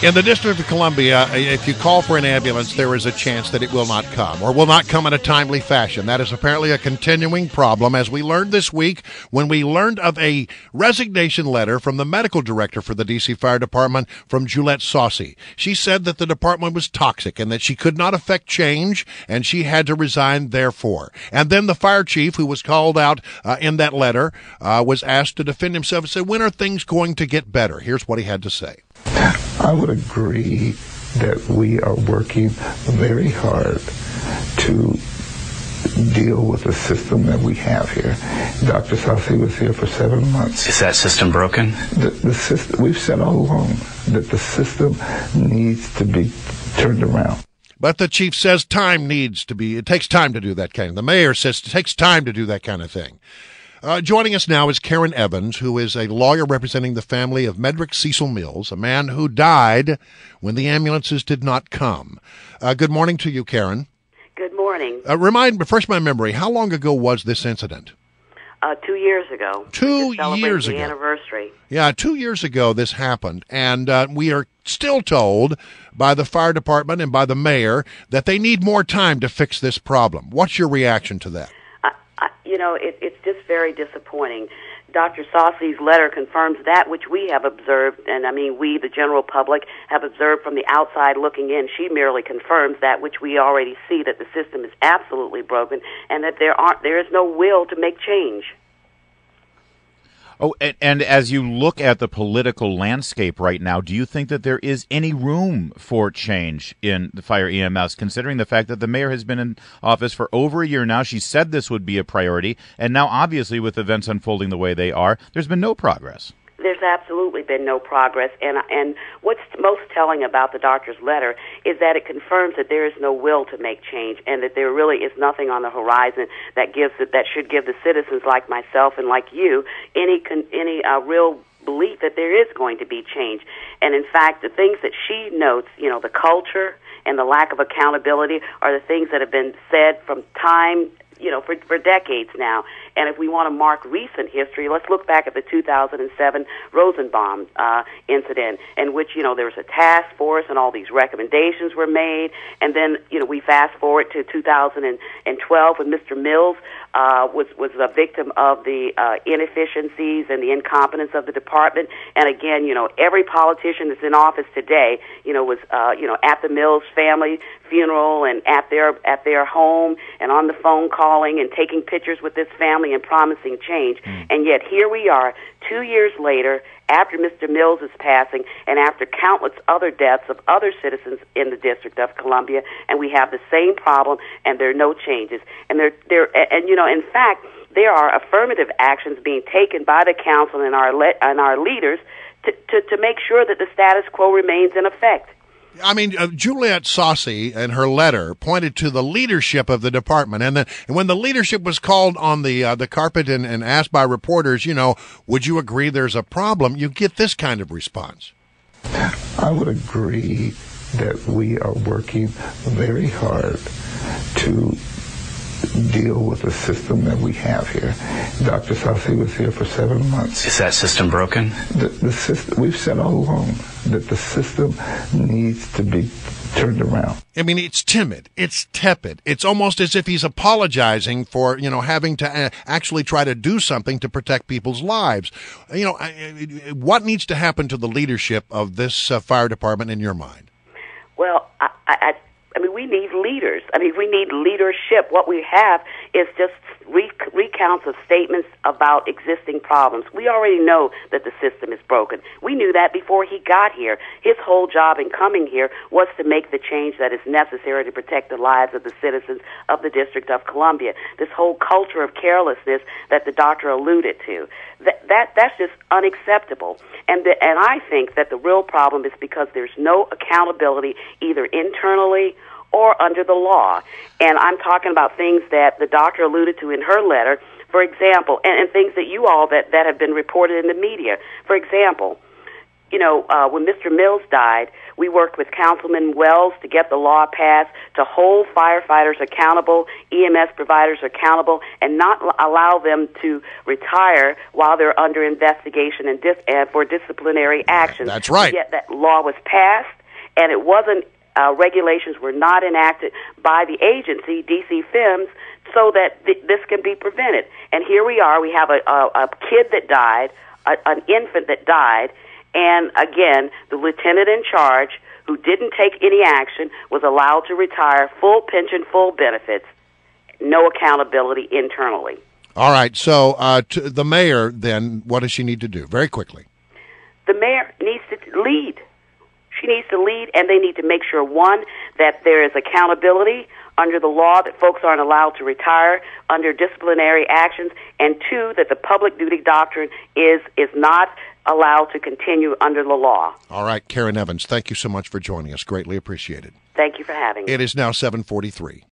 In the District of Columbia, if you call for an ambulance, there is a chance that it will not come or will not come in a timely fashion. That is apparently a continuing problem, as we learned this week when we learned of a resignation letter from the medical director for the D.C. Fire Department from Juliette Saucy. She said that the department was toxic and that she could not affect change, and she had to resign therefore. And then the fire chief, who was called out in that letter, was asked to defend himself and said, when are things going to get better? Here's what he had to say. I would agree that we are working very hard to deal with the system that we have here. Dr. Saucy was here for 7 months. Is that system broken? The system, we've said all along that the system needs to be turned around. But the chief says it takes time to do that kind of thing. The mayor says it takes time to do that kind of thing. Joining us now is Karen Evans, who is a lawyer representing the family of Medrick Cecil Mills, a man who died when the ambulances did not come. Good morning to you, Karen. Good morning. Refresh my memory, how long ago was this incident? 2 years ago. 2 years ago. The anniversary. Yeah, 2 years ago this happened, and we are still told by the fire department and by the mayor that they need more time to fix this problem. What's your reaction to that? It's just very disappointing. Dr. Saucy's letter confirms that which we have observed, and I mean we, the general public, have observed from the outside looking in. She merely confirms that which we already see, that the system is absolutely broken and that there is no will to make change. Oh, and as you look at the political landscape right now, do you think that there is any room for change in the fire EMS, considering the fact that the mayor has been in office for over a year now? She said this would be a priority, and now obviously with events unfolding the way they are, there's been no progress. There's absolutely been no progress, and what's most telling about the doctor's letter is that it confirms that there is no will to make change, and that there really is nothing on the horizon that should give the citizens like myself and like you any real belief that there is going to be change. And in fact, the things that she notes, the culture and the lack of accountability, are the things that have been said from time, for decades now. And if we want to mark recent history, let's look back at the 2007 Rosenbaum incident, in which, there was a task force and all these recommendations were made. And then, we fast forward to 2012 when Mr. Mills was a victim of the inefficiencies and the incompetence of the department. And again, every politician that's in office today, was, at the Mills family funeral and at their home and on the phone calling and taking pictures with this family and promising change. And yet here we are 2 years later, after Mr. Mills' passing and after countless other deaths of other citizens in the District of Columbia, and we have the same problem, and there are no changes. And in fact, there are affirmative actions being taken by the council and our leaders to make sure that the status quo remains in effect. I mean, Juliette Saucy in her letter pointed to the leadership of the department, and when the leadership was called on the carpet and asked by reporters, would you agree there's a problem? You get this kind of response. I would agree that we are working very hard to deal with the system that we have here. Dr. Saucy was here for 7 months. Is that system broken? The system, we've said all along that the system needs to be turned around. I mean, it's timid. It's tepid. It's almost as if he's apologizing for, having to actually try to do something to protect people's lives. What needs to happen to the leadership of this fire department in your mind? Well, I mean, we need leaders. We need leadership. What we have is just recounts of statements about existing problems. We already know that the system is broken. We knew that before he got here. His whole job in coming here was to make the change that is necessary to protect the lives of the citizens of the District of Columbia. This whole culture of carelessness that the doctor alluded to, that's just unacceptable. And I think that the real problem is because there's no accountability either internally or under the law. And I'm talking about things that the doctor alluded to in her letter, for example, and things that you all that have been reported in the media. For example, when Mr. Mills died, we worked with Councilman Wells to get the law passed to hold firefighters accountable, EMS providers accountable, and not allow them to retire while they're under investigation and for disciplinary action. That's right. Yet that law was passed, and it wasn't. Regulations were not enacted by the agency, DC FIMS, so that this can be prevented. And here we are. We have a kid that died, an infant that died, and again, the lieutenant in charge, who didn't take any action, was allowed to retire, full pension, full benefits, no accountability internally. All right. So the mayor, then, what does she need to do? Very quickly. The mayor needs to lead. She needs to lead, and they need to make sure, one, that there is accountability under the law, that folks aren't allowed to retire under disciplinary actions, and two, that the public duty doctrine is not allowed to continue under the law. All right, Karen Evans, thank you so much for joining us. Greatly appreciated. Thank you for having me. It is now 7:43.